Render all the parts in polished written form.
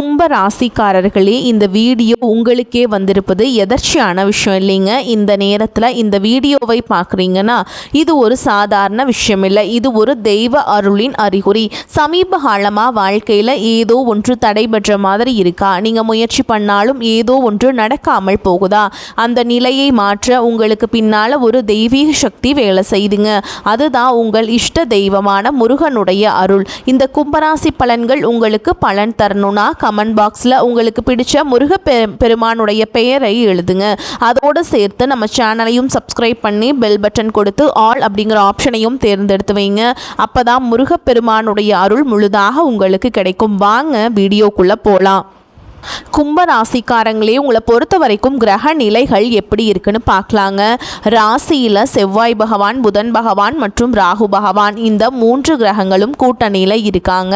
கும்ப ராசிக்காரர்களே, இந்த வீடியோ உங்களுக்கே வந்திருப்பது எதர்ச்சியான விஷயம் இல்லைங்க. இந்த நேரத்தில் இந்த வீடியோவை பார்க்குறீங்கன்னா இது ஒரு சாதாரண விஷயம் இல்லை, இது ஒரு தெய்வ அருளின் அறிகுறி. சமீப காலமாக வாழ்க்கையில் ஏதோ ஒன்று தடைபெற்ற மாதிரி இருக்கா? நீங்கள் முயற்சி பண்ணாலும் ஏதோ ஒன்று நடக்காமல் போகுதா? அந்த நிலையை மாற்ற உங்களுக்கு பின்னால் ஒரு தெய்வீக சக்தி வேலை செய்துங்க. அதுதான் உங்கள் இஷ்ட தெய்வமான முருகனுடைய அருள். இந்த கும்பராசி பலன்கள் உங்களுக்கு பலன் தரணும்னா கமெண்ட் பாக்ஸில் உங்களுக்கு பிடிச்ச முருக பெருமானுடைய பெயரை எழுதுங்க. அதோடு சேர்த்து நம்ம சேனலையும் சப்ஸ்கிரைப் பண்ணி பெல் பட்டன் கொடுத்து ஆல் அப்படிங்கிற ஆப்ஷனையும் தேர்ந்தெடுத்து வைங்க. அப்போ தான் முருகப்பெருமானுடைய அருள் முழுதாக உங்களுக்கு கிடைக்கும். வாங்க வீடியோக்குள்ளே போகலாம். கும்ப ராசிக்காரங்களே, உங்களை பொறுத்த வரைக்கும் கிரக நிலைகள் எப்படி இருக்குன்னு பார்க்கலாங்க. ராசியில் செவ்வாய் பகவான், புதன் பகவான் மற்றும் ராகு பகவான், இந்த 3 கிரகங்களும் கூட்டணியில் இருக்காங்க.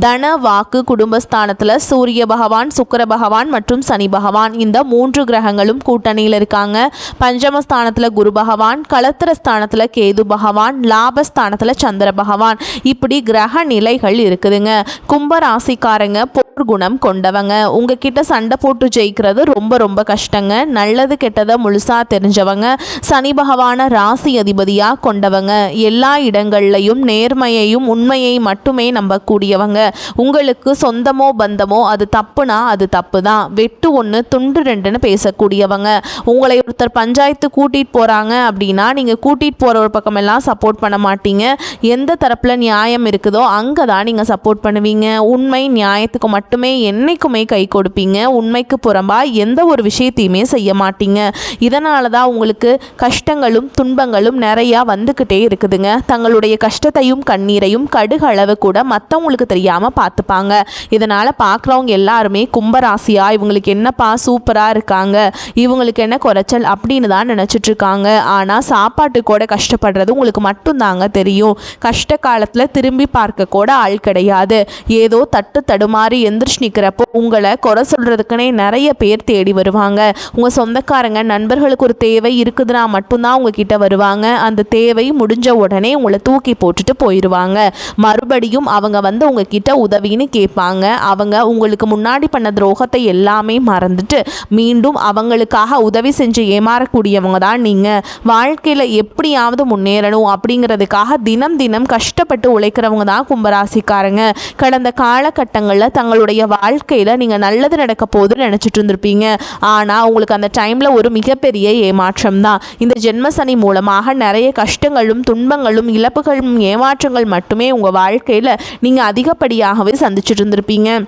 தன வாக்கு குடும்பஸ்தானத்தில் சூரிய பகவான், சுக்கிர பகவான் மற்றும் சனி பகவான், இந்த 3 கிரகங்களும் கூட்டணியில் இருக்காங்க. பஞ்சமஸ்தானத்தில் குரு பகவான், களத்திரஸ்தானத்தில் கேது பகவான், லாபஸ்தானத்தில் சந்திர பகவான், இப்படி கிரக நிலைகள் இருக்குதுங்க. கும்ப ராசிக்காரங்க குணம் கொண்டவங்க. உங்ககிட்ட சண்டை போட்டு ஜெயிக்கிறது ரொம்ப ரொம்ப கஷ்டங்க. நல்லது கெட்டதை முழுசா தெரிஞ்சவங்க. சனி பகவான ராசி அதிபதியாக கொண்டவங்க. எல்லா இடங்கள்லையும் நேர்மையையும் உண்மையை மட்டுமே நம்பக்கூடியவங்க. உங்களுக்கு சொந்தமோ பந்தமோ அது தப்புனா அது தப்பு தான். வெட்டு 1 துண்டு 2ன்னு பேசக்கூடியவங்க. உங்களை ஒருத்தர் பஞ்சாயத்து கூட்டிகிட்டு போகிறாங்க அப்படின்னா நீங்கள் கூட்டிகிட்டு போகிற ஒரு பக்கமெல்லாம் சப்போர்ட் பண்ண மாட்டீங்க. எந்த தரப்பில் நியாயம் இருக்குதோ அங்கே தான் நீங்கள் சப்போர்ட் பண்ணுவீங்க. உண்மை நியாயத்துக்கு மட்டுமே என்னைக்குமே கை கொடுப்பீங்க. உண்மைக்கு புறம்பா எந்த ஒரு விஷயத்தையுமே செய்ய மாட்டீங்க. இதனால தான் உங்களுக்கு கஷ்டங்களும் துன்பங்களும் நிறையா வந்துக்கிட்டே இருக்குதுங்க. தங்களுடைய கஷ்டத்தையும் கண்ணீரையும் கடுகளவு கூட மற்றவங்களுக்கு தெரியாமல் பார்த்துப்பாங்க. இதனால் பார்க்குறவங்க எல்லாருமே கும்பராசியா இவங்களுக்கு என்னப்பா சூப்பராக இருக்காங்க, இவங்களுக்கு என்ன குறைச்சல் அப்படின்னு தான் நினச்சிட்ருக்காங்க. ஆனால் சாப்பாட்டு கூட கஷ்டப்படுறது உங்களுக்கு மட்டும்தாங்க தெரியும். கஷ்ட காலத்தில் திரும்பி பார்க்க கூட ஆள் கிடையாது. ஏதோ தட்டு தடுமாறி எந்திரிச்சு நிற்கிறப்போ உங்களை குறை சொல்கிறதுக்குனே நிறைய பேர் தேடி வருவாங்க. உங்கள் சொந்தக்காரங்க நண்பர்களுக்கு ஒரு தேவை இருக்குதுன்னா மட்டும்தான் உங்ககிட்ட வருவாங்க. அந்த தேவை முடிஞ்ச உடனே உங்களை தூக்கி போட்டுட்டு போயிடுவாங்க. மறுபடியும் அவங்க வந்து உங்ககிட்ட உதவின்னு கேட்பாங்க. அவங்க உங்களுக்கு முன்னாடி பண்ண துரோகத்தை எல்லாமே மறந்துட்டு மீண்டும் அவங்களுக்காக உதவி செஞ்சு ஏமாறக்கூடியவங்க தான் நீங்கள். வாழ்க்கையில் எப்படியாவது முன்னேறணும் அப்படிங்கிறதுக்காக தினம் தினம் கஷ்டப்பட்டு உழைக்கிறவங்க தான் கும்பராசிக்காரங்க. கடந்த காலகட்டங்களில் தங்களுடைய வாழ்க்கையில் நீங்கள் நல்லது நடக்க போதுன்னு நினச்சிட்டு இருந்திருப்பீங்க. ஆனால் உங்களுக்கு அந்த டைமில் ஒரு மிகப்பெரிய ஏமாற்றம் தான். இந்த ஜென்மசனி மூலமாக நிறைய கஷ்டங்களும் துன்பங்களும் இழப்புகளும் ஏமாற்றங்கள் மட்டுமே உங்கள் வாழ்க்கையில் நீங்கள் அதிகப்படியாகவே சந்திச்சுட்டு இருந்திருப்பீங்க.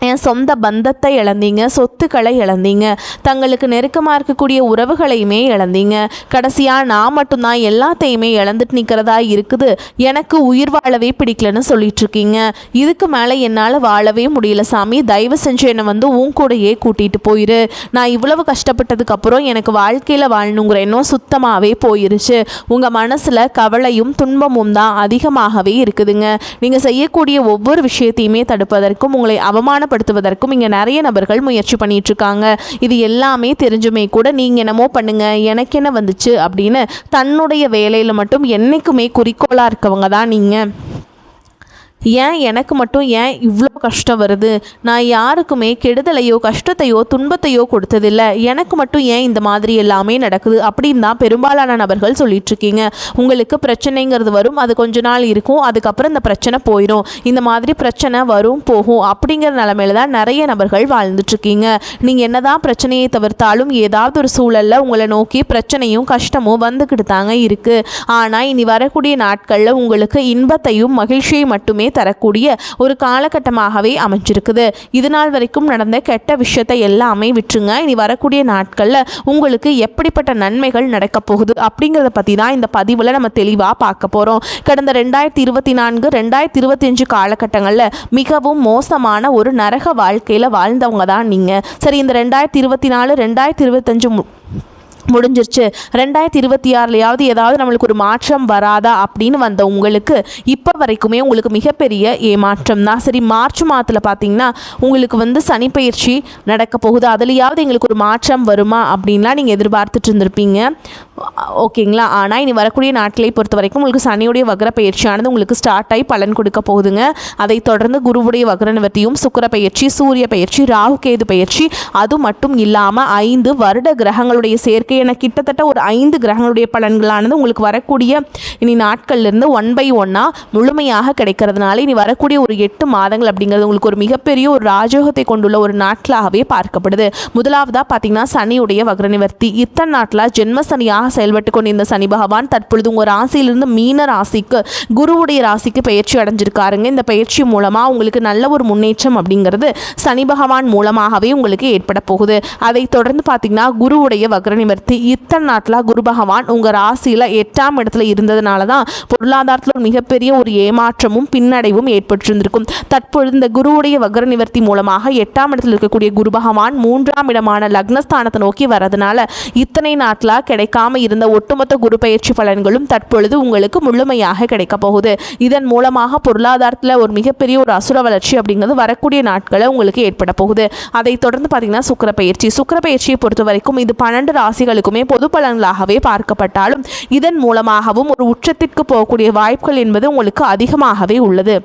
என் சொந்த பந்தத்தை இழந்தீங்க, சொத்துக்களை இழந்தீங்க, தங்களுக்கு நெருக்கமாக இருக்கக்கூடிய உறவுகளையுமே இழந்தீங்க. கடைசியாக நான் மட்டும்தான் எல்லாத்தையுமே இழந்துட்டு நிற்கிறதா இருக்குது, எனக்கு உயிர் வாழவே பிடிக்கலன்னு சொல்லிட்டுருக்கீங்க. இதுக்கு மேலே என்னால் வாழவே முடியல சாமி, தயவு செஞ்சு என்னை வந்து உன் கூடையே கூட்டிகிட்டு போயிரு. நான் இவ்வளவு கஷ்டப்பட்டதுக்கப்புறம் எனக்கு வாழ்க்கையில் வாழணுங்கிற எண்ணம் சுத்தமாகவே போயிருச்சு. உங்கள் மனசில் கவலையும் துன்பமும் தான் அதிகமாகவே இருக்குதுங்க. நீங்கள் செய்யக்கூடிய ஒவ்வொரு விஷயத்தையுமே தடுப்பதற்கும் உங்களை அவமானப்படுத்துவதற்கும் இங்கே நிறைய நபர்கள் முயற்சி பண்ணிட்டு இருக்காங்க. இது எல்லாமே தெரிஞ்சுமே கூட நீங்கள் என்னமோ பண்ணுங்க, எனக்கு என்ன வந்துச்சு அப்படின்னு தன்னுடைய வேலையில் மட்டும் என்றைக்குமே குறிக்கோளாக இருக்கவங்க தான் நீங்கள். ஏன் எனக்கு மட்டும் ஏன் இவ்வளோ கஷ்டம் வருது? நான் யாருக்குமே கெடுதலையோ கஷ்டத்தையோ துன்பத்தையோ கொடுத்ததில்லை, எனக்கு மட்டும் ஏன் இந்த மாதிரி எல்லாமே நடக்குது அப்படின்னு தான் பெரும்பாலான நபர்கள் சொல்லிகிட்ருக்கீங்க. உங்களுக்கு பிரச்சனைங்கிறது வரும், அது கொஞ்ச நாள் இருக்கும், அதுக்கப்புறம் இந்த பிரச்சனை போயிடும். இந்த மாதிரி பிரச்சனை வரும் போகும் அப்படிங்கிற நிலமையில தான் நிறைய நபர்கள் வாழ்ந்துட்டுருக்கீங்க. நீங்கள் என்ன தான் பிரச்சனையை தவிர்த்தாலும் ஏதாவது ஒரு சூழலில் உங்களை நோக்கி பிரச்சனையும் கஷ்டமும் வந்துக்கிட்டு தாங்க இருக்குது. ஆனால் இனி வரக்கூடிய நாட்களில் உங்களுக்கு இன்பத்தையும் மகிழ்ச்சியை மட்டுமே தரக்கூடிய ஒரு காலகட்டமாகவே அமைஞ்சிருக்குது. இது நாள் வரைக்கும் நடந்த கெட்ட விஷயத்தை எல்லாமே விட்டுருங்க. இனி வரக்கூடிய நாட்களில் உங்களுக்கு எப்படிப்பட்ட நன்மைகள் நடக்க போகுது அப்படிங்கிறத பற்றி தான் இந்த பதிவில் நம்ம தெளிவாக பார்க்க போகிறோம். கடந்த 2024 2025 காலகட்டங்களில் மிகவும் மோசமான ஒரு நரக வாழ்க்கையில் வாழ்ந்தவங்க தான் நீங்கள். சரி, இந்த 2024 2025 முடிஞ்சிருச்சு, 2026லையாவது ஏதாவது நம்மளுக்கு ஒரு மாற்றம் வராதா அப்படின்னு வந்த உங்களுக்கு இப்போ வரைக்குமே உங்களுக்கு மிகப்பெரிய ஏமாற்றம் தான். சரி, மார்ச் மாதத்தில் பார்த்தீங்கன்னா உங்களுக்கு வந்து சனி பயிற்சி நடக்க போகுது, அதுலையாவது எங்களுக்கு ஒரு மாற்றம் வருமா அப்படின்லாம் நீங்கள் எதிர்பார்த்துட்டு இருந்திருப்பீங்க. ஓகேங்களா? ஆனால் இனி வரக்கூடிய நாட்களை பொறுத்த வரைக்கும் உங்களுக்கு சனியுடைய வக்ர பயிற்சியானது உங்களுக்கு ஸ்டார்ட் ஆகி பலன் கொடுக்க போகுதுங்க. அதை தொடர்ந்து குருவுடைய வக்ர நிவர்த்தியும், சுக்கிர பயிற்சி, சூரிய பயிற்சி, ராகு கேது பயிற்சி, அது மட்டும் இல்லாமல் 5 வருட கிரகங்களுடைய சேர்க்கை என கிட்டத்தட்ட ஒரு 5 கிரகங்களுடைய பலன்களானது உங்களுக்கு வரக்கூடிய இனி நாட்கள்லேருந்து 1 by 1 முழுமையாக கிடைக்கிறதுனால இனி வரக்கூடிய ஒரு 8 மாதங்கள் அப்படிங்கிறது உங்களுக்கு ஒரு மிகப்பெரிய ஒரு ராஜயோகத்தை கொண்டுள்ள ஒரு நாட்களாகவே பார்க்கப்படுது. முதலாவதாக பார்த்தீங்கன்னா சனியுடைய வக்ர நிவர்த்தி. இத்தனை நாட்டில் ஜென்ம சனியாக செயல்பட்டு கொண்டிருந்த சனி பகவான் தற்பொழுது உங்கள் ராசியிலிருந்து மீன ராசிக்கு, குருவுடைய ராசிக்கு பயிற்சி அடைஞ்சிருக்காருங்க. இந்த பயிற்சி மூலமாக உங்களுக்கு நல்ல ஒரு முன்னேற்றம் அப்படிங்கிறது சனி பகவான் மூலமாகவே உங்களுக்கு ஏற்பட போகுது. அதை தொடர்ந்து பார்த்தீங்கன்னா குருவுடைய வக்ர நிவர்த்தி. இத்தனை நாட்டில் குரு பகவான் உங்கள் ராசியில் 8ஆம் இடத்துல இருந்ததுனால தான் பொருளாதாரத்தில் மிகப்பெரிய ஒரு ஏமாற்றமும் பின்னடைவும் ஏற்பட்டிருந்திருக்கும். தற்பொழுது இந்த குருவுடைய வக்ர நிவர்த்தி மூலமாக 8ஆம் இடத்தில் இருக்கக்கூடிய குரு பகவான் 3ஆம் இடமான லக்னஸ்தானத்தை நோக்கி வரதுனால இத்தனை நாட்டில் கிடைக்காம இருந்த ஒட்டுமொத்த குரு பயிற்சி பலன்களும் தற்பொழுது உங்களுக்கு முழுமையாக கிடைக்க போகுது. இதன் மூலமாக பொருளாதாரத்தில் ஒரு மிகப்பெரிய ஒரு அசுர வளர்ச்சி அப்படிங்கிறது வரக்கூடிய நாட்களில் உங்களுக்கு ஏற்பட போகுது. அதை தொடர்ந்து பார்த்தீங்கன்னா சுக்கிர பயிற்சி. சுக்கிர பயிற்சியை பொறுத்த வரைக்கும் இது 12 ராசிகளுக்குமே பொது பலன்களாகவே பார்க்கப்பட்டாலும் இதன் மூலமாகவும் ஒரு உச்சத்திற்கு போகக்கூடிய வாய்ப்புகள் என்பது உங்களுக்கு அதிகமாகவே உள்ளது.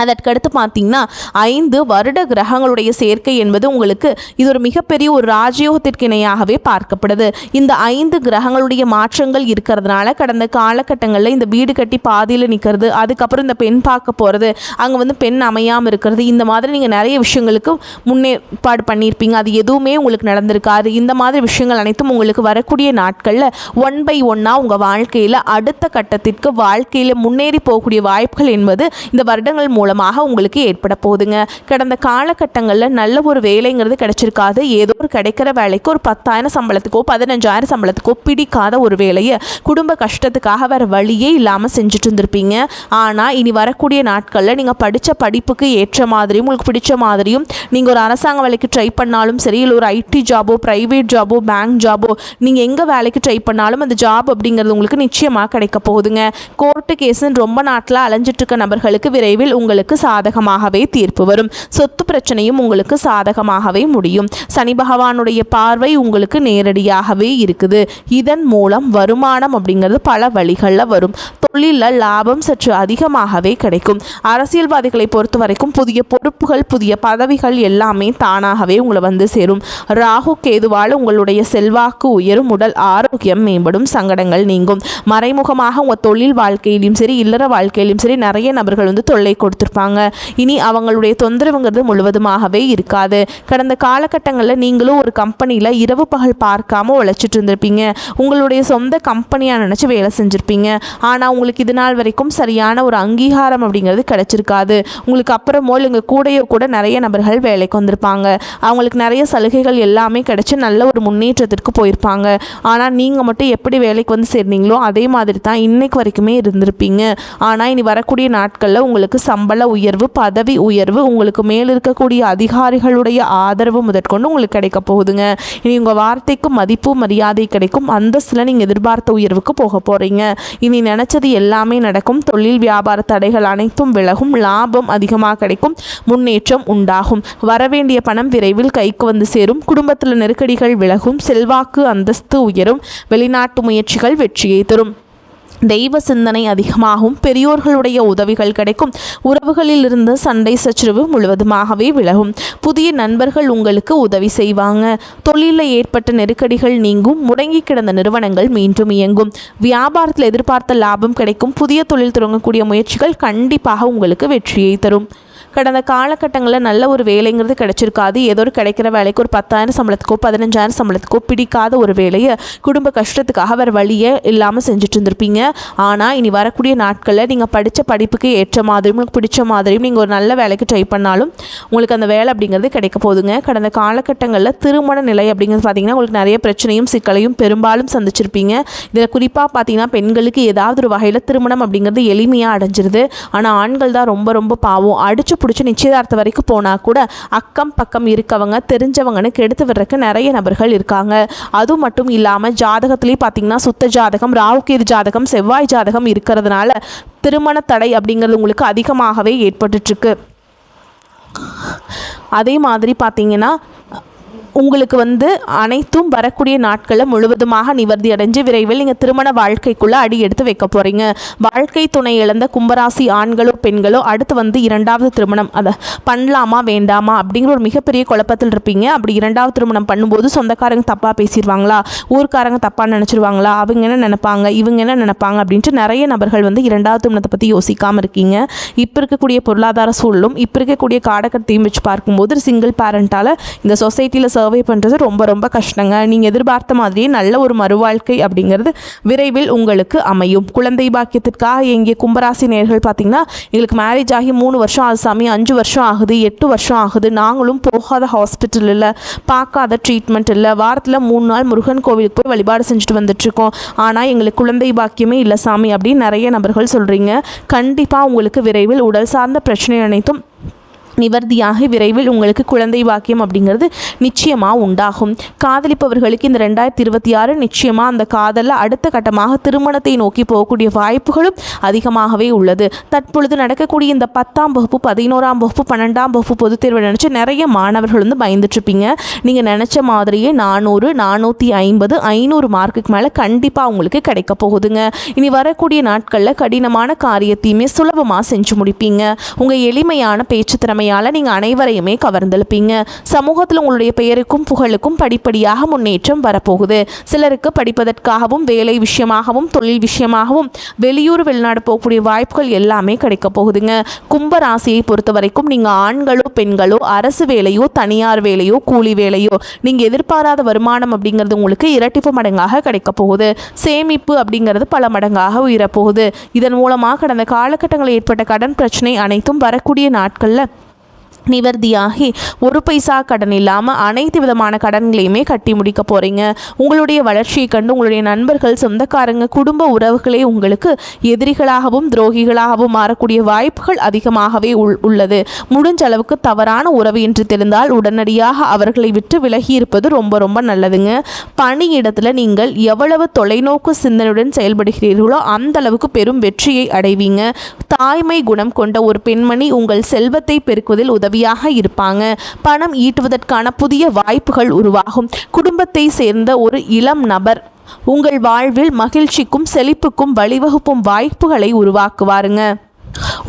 அதற்கடுத்து பார்த்தீங்கன்னா 5 வருட கிரகங்களுடைய சேர்க்கை என்பது உங்களுக்கு இது ஒரு மிகப்பெரிய ஒரு ராஜயோகத்திற்கு இணையாகவே பார்க்கப்படுது. இந்த 5 கிரகங்களுடைய மாற்றங்கள் இருக்கிறதுனால கடந்த காலகட்டங்களில் இந்த வீடு கட்டி பாதியில் நிற்கிறது, அதுக்கப்புறம் இந்த பெண் பார்க்க போகிறது, அங்கே வந்து பெண் அமையாமல் இருக்கிறது, இந்த மாதிரி நீங்கள் நிறைய விஷயங்களுக்கு முன்னேற்பாடு பண்ணியிருப்பீங்க. அது எதுவுமே உங்களுக்கு நடந்திருக்காது. இந்த மாதிரி விஷயங்கள் அனைத்தும் உங்களுக்கு வரக்கூடிய நாட்களில் 1 by 1 உங்கள் வாழ்க்கையில் அடுத்த கட்டத்திற்கு வாழ்க்கையில் முன்னேறி போகக்கூடிய வாய்ப்புகள் என்பது இந்த வருடங்கள் மூலமாக உங்களுக்கு ஏற்பட போகுதுங்க. கடந்த காலகட்டங்களில் நல்ல ஒரு வேலைங்கிறது கிடைச்சிருக்காது. ஏதோ ஒரு கிடைக்கிற வேலைக்கு ஒரு 10,000 சம்பளத்துக்கோ 15,000 சம்பளத்துக்கோ பிடிக்காத ஒரு வேலையை குடும்ப கஷ்டத்துக்காக வேறு வழியே இல்லாமல் செஞ்சுட்டு இருந்திருப்பீங்க. ஆனால் இனி வரக்கூடிய நாட்களில் நீங்கள் படித்த படிப்புக்கு ஏற்ற மாதிரியும் உங்களுக்கு பிடிச்ச மாதிரியும் நீங்கள் ஒரு அரசாங்க வேலைக்கு ட்ரை பண்ணாலும் சரி, இல்லை ஒரு ஐடி ஜாபோ, ப்ரைவேட் ஜாபோ, பேங்க் ஜாபோ, நீங்கள் எங்கே வேலைக்கு ட்ரை பண்ணாலும் அந்த ஜாப் அப்படிங்கிறது உங்களுக்கு நிச்சயமாக கிடைக்க போகுதுங்க. கோர்ட்டு கேஸுன்னு ரொம்ப நாட்டில் அலைஞ்சிட்டு இருக்க நபர்களுக்கு விரைவில் உங்களுக்கு சாதகமாகவே தீர்ப்பு வரும். சொத்து பிரச்சனையும் உங்களுக்கு சாதகமாகவே முடியும். சனி பகவானுடைய பார்வை உங்களுக்கு நேரடியாகவே இருக்குது. இதன் மூலம் வருமானம் அப்படிங்கிறது பல வழிகளில் வரும். தொழிலில் லாபம் சற்று அதிகமாகவே கிடைக்கும். அரசியல்வாதிகளை பொறுத்த வரைக்கும் புதிய பொறுப்புகள், புதிய பதவிகள் எல்லாமே தானாகவே உங்களை வந்து சேரும். ராகு கேதுவால் உங்களுடைய செல்வாக்கு உயரும், உடல் ஆரோக்கியம் மேம்படும், சங்கடங்கள் நீங்கும். மறைமுகமாக உங்கள் தொழில் வாழ்க்கையிலும் சரி, இல்லற வாழ்க்கையிலும் சரி நிறைய நபர்கள் வந்து தொல்லை கொடுத்துருப்பாங்க. இனி அவங்களுடைய தொந்தரவுங்கிறது முழுவதுமாகவே இருக்காது. கடந்த காலகட்டங்களில் நீங்களும் ஒரு கம்பெனியில் இரவு பகல் பார்க்காம உழைச்சிட்டு இருந்திருப்பீங்க. உங்களுடைய சொந்த கம்பெனியாக நினச்சி வேலை செஞ்சுருப்பீங்க. ஆனால் உங்களுக்கு இது நாள் வரைக்கும் சரியான ஒரு அங்கீகாரம் அப்படிங்கிறது கிடைச்சிருக்காது. உங்களுக்கு அப்புறமோ இங்கே கூடையோ கூட நிறைய நபர்கள் வேலைக்கு வந்திருப்பாங்க. அவங்களுக்கு நிறைய சலுகைகள் எல்லாமே கிடைச்சி நல்ல ஒரு முன்னேற்றத்திற்கு போயிருப்பாங்க. ஆனால் நீங்கள் மட்டும் எப்படி வேலைக்கு வந்து சேர்ந்தீங்களோ அதே மாதிரி தான் இன்னைக்கு வரைக்குமே இருந்திருப்பீங்க. ஆனால் இனி வரக்கூடிய நாட்களில் உங்களுக்கு சம்பள உயர்வு, பதவி உயர்வு, உங்களுக்கு மேல் இருக்கக்கூடிய அதிகாரிகளுடைய ஆதரவு முதற்கொண்டு உங்களுக்கு கிடைக்க போகுதுங்க. இனி உங்கள் வார்த்தைக்கு மதிப்பு மரியாதை கிடைக்கும். அந்தஸ்தில் நீங்கள் எதிர்பார்த்த உயர்வுக்கு போக போகிறீங்க. இனி நினச்சது எல்லாமே நடக்கும். தொழில் வியாபார தடைகள் அனைத்தும் விலகும். லாபம் அதிகமாக கிடைக்கும். முன்னேற்றம் உண்டாகும். வரவேண்டிய பணம் விரைவில் கைக்கு வந்து சேரும். குடும்பத்தில் நெருக்கடிகள் விலகும். செல்வாக்கு அந்தஸ்து உயரும். வெளிநாட்டு முயற்சிகள் வெற்றியை தரும். தெய்வ சிந்தனை அதிகமாகும். பெரியோர்களுடைய உதவிகள் கிடைக்கும். உறவுகளில் இருந்து சண்டை சச்சரவு முழுவதுமாகவே விலகும். புதிய நண்பர்கள் உங்களுக்கு உதவி செய்வாங்க. தொழிலில் ஏற்பட்ட நெருக்கடிகள் நீங்கும். முடங்கி கிடந்த நிறுவனங்கள் மீண்டும் இயங்கும். வியாபாரத்தில் எதிர்பார்த்த லாபம் கிடைக்கும். புதிய தொழில் தொடங்கக்கூடிய முயற்சிகள் கண்டிப்பாக உங்களுக்கு வெற்றியை தரும். கடந்த காலகட்டங்களில் நல்ல ஒரு வேலைங்கிறது கிடைச்சிருக்காது. ஏதோ ஒரு கிடைக்கிற வேலைக்கு ஒரு 10,000 சம்பளத்துக்கோ 15,000 சம்பளத்துக்கோ பிடிக்காத ஒரு வேலையை குடும்ப கஷ்டத்துக்காக வேறு வழியே இல்லாமல் செஞ்சுட்டு இருந்திருப்பீங்க. ஆனால் இனி வரக்கூடிய நாட்களில் நீங்கள் படித்த படிப்புக்கு ஏற்ற மாதிரியும் உங்களுக்கு பிடிச்ச மாதிரியும் நீங்கள் ஒரு நல்ல வேலைக்கு ட்ரை பண்ணாலும் உங்களுக்கு அந்த வேலை அப்படிங்கிறது கிடைக்க போகுதுங்க. கடந்த காலகட்டங்களில் திருமண நிலை அப்படிங்கிறது பார்த்திங்கன்னா உங்களுக்கு நிறைய பிரச்சனையும் சிக்கலையும் பெரும்பாலும் சந்திச்சிருப்பீங்க. இதில் குறிப்பாக பார்த்திங்கன்னா பெண்களுக்கு ஏதாவது ஒரு வகையில் திருமணம் அப்படிங்கிறது எளிமையாக அடைஞ்சிருது. ஆனால் ஆண்கள் தான் ரொம்ப ரொம்ப பாவம். அடித்து பிடிச்சி நிச்சயதார்த்தம் வரைக்கும் போனால் கூட அக்கம் பக்கம் இருக்கவங்க தெரிஞ்சவங்கன்னு கெடுத்து விடுறதுக்கு நிறைய நபர்கள் இருக்காங்க. அது மட்டும் இல்லாமல் ஜாதகத்துலேயும் பார்த்திங்கன்னா சுத்த ஜாதகம், ராகுகேது ஜாதகம், செவ்வாய் ஜாதகம் இருக்கிறதுனால திருமண தடை அப்படிங்கிறது உங்களுக்கு அதிகமாகவே ஏற்பட்டுருக்கு. அதே மாதிரி பார்த்திங்கன்னா உங்களுக்கு அனைத்தும் வரக்கூடிய நாட்களில் முழுவதுமாக நிவர்த்தி அடைஞ்சு விரைவில் நீங்கள் திருமண வாழ்க்கைக்குள்ளே அடி எடுத்து வைக்க போகிறீங்க. வாழ்க்கை துணை இழந்த கும்பராசி ஆண்களோ பெண்களோ அடுத்து இரண்டாவது திருமணம் அதை பண்ணலாமா வேண்டாமா அப்படிங்கிற ஒரு மிகப்பெரிய குழப்பத்தில் இருப்பீங்க. அப்படி இரண்டாவது திருமணம் பண்ணும்போது சொந்தக்காரங்க தப்பாக பேசிடுவாங்களா, ஊர்க்காரங்க தப்பாக நினச்சிருவாங்களா, அவங்க என்ன நினைப்பாங்க, இவங்க என்ன நினைப்பாங்க அப்படின்ட்டு நிறைய நபர்கள் இரண்டாவது திருமணத்தை பற்றி யோசிக்காமல் இருக்கீங்க. இப்போ இருக்கக்கூடிய பொருளாதார சூழலும் இப்போ இருக்கக்கூடிய காடகத்தையும் வச்சு பார்க்கும்போது சிங்கிள் பேரண்டால் இந்த சொசைட்டியில் சர்வே பண்ணுறது ரொம்ப ரொம்ப கஷ்டங்க. நீங்கள் எதிர்பார்த்த மாதிரியே நல்ல ஒரு மறுவாழ்க்கை அப்படிங்கிறது விரைவில் உங்களுக்கு அமையும். குழந்தை பாக்கியத்திற்காக எங்கே கும்பராசி நேயர்கள் பார்த்திங்கன்னா எங்களுக்கு மேரேஜ் ஆகி 3 வருஷம் ஆகுது சாமி, 5 வருஷம் ஆகுது, 8 வருஷம் ஆகுது, நாங்களும் போகாத ஹாஸ்பிட்டல் இல்லை, பார்க்காத ட்ரீட்மெண்ட் இல்லை, வாரத்தில் 3 நாள் முருகன் கோவிலுக்கு போய் வழிபாடு செஞ்சுட்டு வந்துட்டுருக்கோம், ஆனால் எங்களுக்கு குழந்தை பாக்கியமே இல்லை சாமி அப்படின்னு நிறைய நபர்கள் சொல்கிறீங்க. கண்டிப்பாக உங்களுக்கு விரைவில் உடல் சார்ந்த பிரச்சனை அனைத்தும் நிவர்த்தியாகி விரைவில் உங்களுக்கு குழந்தை பாக்கியம் அப்படிங்கிறது நிச்சயமாக உண்டாகும். காதலிப்பவர்களுக்கு இந்த 2026 நிச்சயமாக அந்த காதலில் அடுத்த கட்டமாக திருமணத்தை நோக்கி போகக்கூடிய வாய்ப்புகளும் அதிகமாகவே உள்ளது. தற்பொழுது நடக்கக்கூடிய இந்த 10ஆம் வகுப்பு, 11ஆம் வகுப்பு, 12ஆம் வகுப்பு பொதுத் தேர்வு நினச்சி நிறைய மாணவர்கள் பயந்துட்டுருப்பீங்க. நீங்கள் நினச்ச மாதிரியே 400, 450, 500 மார்க்குக்கு மேலே கண்டிப்பாக உங்களுக்கு கிடைக்க போகுதுங்க. இனி வரக்கூடிய நாட்களில் கடினமான காரியத்தையுமே சுலபமாக செஞ்சு முடிப்பீங்க. உங்கள் எளிமையான பேச்சு திறமையால் நீங்கள் அனைவரையுமே கவர்ந்தெழுப்பீங்க. சமூகத்தில் உங்களுடைய பெயருக்கும் புகழுக்கும் படிப்படியாக முன்னேற்றம் வரப்போகுது. சிலருக்கு படிப்பதற்காகவும் வேலை விஷயமாகவும் தொழில் விஷயமாகவும் வெளியூர் வெளிநாடு போகக்கூடிய வாய்ப்புகள் எல்லாமே கிடைக்க போகுதுங்க. கும்ப ராசியை பொறுத்த வரைக்கும் நீங்கள் ஆண்களோ பெண்களோ அரசு வேலையோ தனியார் வேலையோ கூலி வேலையோ நீங்கள் எதிர்பாராத வருமானம் அப்படிங்கிறது உங்களுக்கு இரட்டிப்பு மடங்காக கிடைக்க போகுது. சேமிப்பு அப்படிங்கிறது பல மடங்காக உயரப்போகுது. இதன் மூலமாக கடந்த காலகட்டங்களில் ஏற்பட்ட கடன் பிரச்சனை அனைத்தும் வரக்கூடிய நாட்களில் நிவர்த்தியாகி ஒரு பைசா கடன் இல்லாமல் அனைத்து விதமான கடன்களையுமே கட்டி முடிக்க போகிறீங்க. உங்களுடைய வளர்ச்சியை கண்டு உங்களுடைய நண்பர்கள், சொந்தக்காரங்க, குடும்ப உறவுகளே உங்களுக்கு எதிரிகளாகவும் துரோகிகளாகவும் மாறக்கூடிய வாய்ப்புகள் அதிகமாகவே உள்ளது. முடிஞ்ச அளவுக்கு தவறான உறவு என்று தெரிந்தால் உடனடியாக அவர்களை விட்டு விலகி இருப்பது ரொம்ப ரொம்ப நல்லதுங்க. பணியிடத்தில் நீங்கள் எவ்வளவு தொலைநோக்கு சிந்தனையுடன் செயல்படுகிறீர்களோ அந்த அளவுக்கு பெரும் வெற்றியை அடைவீங்க. தாய்மை குணம் கொண்ட ஒரு பெண்மணி உங்கள் செல்வத்தை பெருக்குவதில் உதவியாக இருப்பாங்க. பணம் ஈட்டுவதற்கான புதிய வாய்ப்புகள் உருவாகும். குடும்பத்தை சேர்ந்த ஒரு இளம் நபர் உங்கள் வாழ்வில் மகிழ்ச்சிக்கும் செழிப்புக்கும் வழிவகுப்பும் வாய்ப்புகளை உருவாக்குவாருங்க.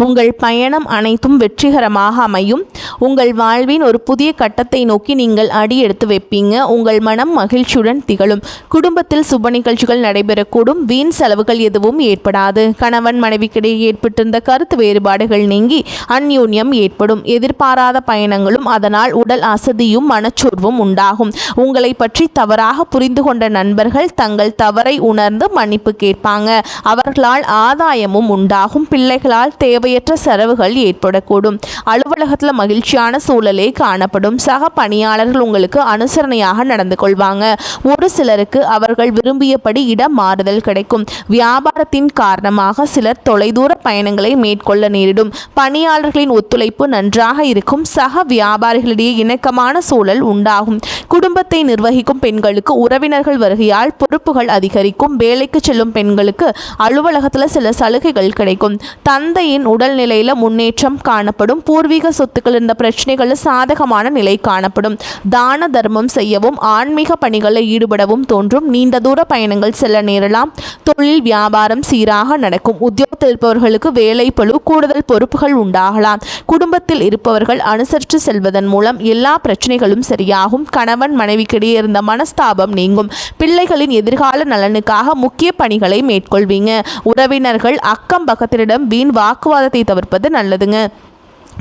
உங்கள் பயணம் அனைத்தும் வெற்றிகரமாக அமையும். உங்கள் வாழ்வின் ஒரு புதிய கட்டத்தை நோக்கி நீங்கள் அடி எடுத்து வைப்பீங்க. உங்கள் மனம் மகிழ்ச்சியுடன் திகழும். குடும்பத்தில் சுப நிகழ்ச்சிகள் நடைபெறக்கூடும். வீண் செலவுகள் எதுவும் ஏற்படாது. கணவன் மனைவிக்கிடையே ஏற்பட்டிருந்த கருத்து வேறுபாடுகள் நீங்கி அந்யோன்யம் ஏற்படும். எதிர்பாராத பயணங்களும் அதனால் உடல் அசதியும் மனச்சோர்வும் உண்டாகும். உங்களை பற்றி தவறாக புரிந்து கொண்ட நண்பர்கள் தங்கள் தவறை உணர்ந்து மன்னிப்பு கேட்பாங்க. அவர்களால் ஆதாயமும் உண்டாகும். பிள்ளைகளால் தேவையற்ற செலவுகள் ஏற்படக்கூடும். அலுவலகத்தில் மகிழ்ச்சியான சூழலே காணப்படும். சக பணியாளர்கள் உங்களுக்கு அனுசரணையாக நடந்து கொள்வாங்க. ஒரு சிலருக்கு அவர்கள் விரும்பியபடி இடம் மாறுதல் கிடைக்கும். வியாபாரத்தின் காரணமாக சிலர் தொலைதூர பயணங்களை மேற்கொள்ள நேரிடும். பணியாளர்களின் ஒத்துழைப்பு நன்றாக இருக்கும். சக வியாபாரிகளிடையே இணக்கமான சூழல் உண்டாகும். குடும்பத்தை நிர்வகிக்கும் பெண்களுக்கு உறவினர்கள் வருகையால் பொறுப்புகள் அதிகரிக்கும். வேலைக்கு செல்லும் பெண்களுக்கு அலுவலகத்தில் சில சலுகைகள் கிடைக்கும். தந்தையின் உடல்நிலையில் முன்னேற்றம் காணப்படும். பூர்வீக சொத்துக்கள் இருந்த பிரச்சனைகளில் சாதகமான நிலை காணப்படும். தான தர்மம் செய்யவும் ஆன்மீக பணிகளில் ஈடுபடவும் தோன்றும். நீண்ட தூர பயணங்கள் செல்ல நேரலாம். தொழில் வியாபாரம் சீராக நடக்கும். உத்தியோகத்தில் இருப்பவர்களுக்கு வேலை பளு கூடுதல் பொறுப்புகள் உண்டாகலாம். குடும்பத்தில் இருப்பவர்கள் அனுசரித்து செல்வதன் மூலம் எல்லா பிரச்சனைகளும் சரியாகும். கணவன் மனைவிக்கிடையே இருந்த மனஸ்தாபம் நீங்கும். பிள்ளைகளின் எதிர்கால நலனுக்காக முக்கிய பணிகளை மேற்கொள்வீங்க. உறவினர்கள் அக்கம் பக்கத்தினிடம் வீண் வாக்குவாதத்தை தவிர்ப்பது நல்லதுங்க.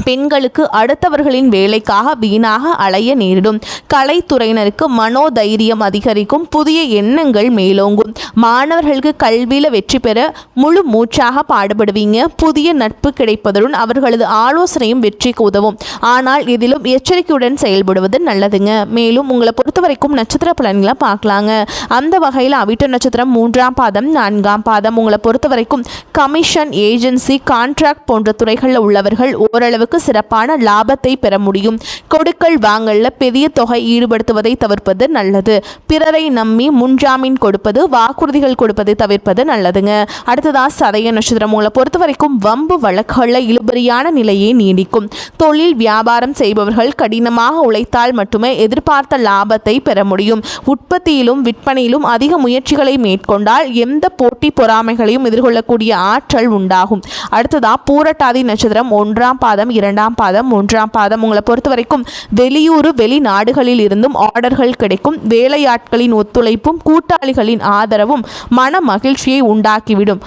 பெண்களுக்கு அடுத்தவர்களின் வேலைக்காக வீணாக அலைய நேரிடும். கலைத்துறையினருக்கு மனோதைரியம் அதிகரிக்கும். புதிய எண்ணங்கள் மேலோங்கும். மாணவர்களுக்கு கல்வியில் வெற்றி பெற முழு மூச்சாக பாடுபடுவீங்க. புதிய நட்பு கிடைப்பதுடன் அவர்களது ஆலோசனையும் வெற்றிக்கு உதவும். ஆனால் இதிலும் எச்சரிக்கையுடன் செயல்படுவது நல்லதுங்க. மேலும் உங்களை பொறுத்த வரைக்கும் நட்சத்திர பலன்களை பார்க்கலாங்க. அந்த வகையில் அவிட்ட நட்சத்திரம் 3ஆம் பாதம் 4ஆம் பாதம் உங்களை பொறுத்த வரைக்கும் கமிஷன், ஏஜென்சி, கான்ட்ராக்ட் போன்ற துறைகளில் உள்ளவர்கள் ஓரளவு அளவுக்கு சிறப்பான லாபத்தை பெற முடியும். கொடுக்கல் வாங்கல்ல பெரிய தொகை ஈடுபடுத்துவதை தவிர்ப்பது நல்லது. பிறரை நம்பி முன்ஜாமீன் கொடுப்பது, வாக்குறுதிகள் கொடுப்பதை தவிர்ப்பது நல்லதுங்க. அடுத்ததா சதய நட்சத்திரம். உங்களை பொறுத்த வரைக்கும் வம்பு வழக்குகளில் இழுபறியான நிலையே நீடிக்கும். தொழில் வியாபாரம் செய்பவர்கள் கடினமாக உழைத்தால் மட்டுமே எதிர்பார்த்த லாபத்தை பெற முடியும். உற்பத்தியிலும் விற்பனையிலும் அதிக முயற்சிகளை மேற்கொண்டால் எந்த போட்டி பொறாமைகளையும் எதிர்கொள்ளக்கூடிய ஆற்றல் உண்டாகும். அடுத்ததா பூரட்டாதி நட்சத்திரம். 1ஆம் பாதம், 2ஆம் பாதம், 3ஆம் பாதம். உங்களை பொறுத்த வரைக்கும் வெளியூர் வெளிநாடுகளில் இருந்தும் ஆர்டர்கள் கிடைக்கும். வேலையாட்களின் ஒத்துழைப்பும் கூட்டாளிகளின் ஆதரவும் மன மகிழ்ச்சியை உண்டாக்கிவிடும்.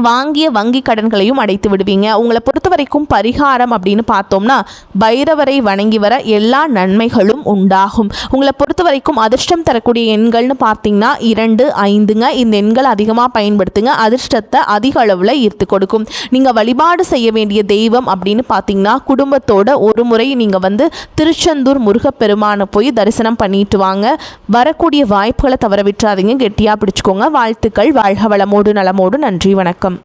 வாங்கிய வங்கி கடன்களையும் அடைத்து விடுவீங்க. உங்களை பொறுத்த வரைக்கும் பரிகாரம் அப்படின்னு பார்த்தோம்னா பைரவரை வணங்கி வர எல்லா நன்மைகளும் உண்டாகும். உங்களை பொறுத்த வரைக்கும் அதிர்ஷ்டம் தரக்கூடிய எண்கள்னு பார்த்தீங்கன்னா 2, 5ங்க. இந்த எண்கள் அதிகமாக பயன்படுத்துங்க. அதிர்ஷ்டத்தை அதிக அளவில் ஈர்த்து கொடுக்கும். நீங்கள் வழிபாடு செய்ய வேண்டிய தெய்வம் அப்படின்னு பார்த்தீங்கன்னா குடும்பத்தோட ஒரு முறை நீங்கள் திருச்செந்தூர் முருகப்பெருமானை போய் தரிசனம் பண்ணிட்டு வாங்க. வரக்கூடிய வாய்ப்புகளை தவற விட்டுறாதீங்க. கெட்டியாக பிடிச்சிக்கோங்க. வாழ்த்துக்கள். வாழ்க வளமோடு நலமோடு. நன்றி, வணக்கம்.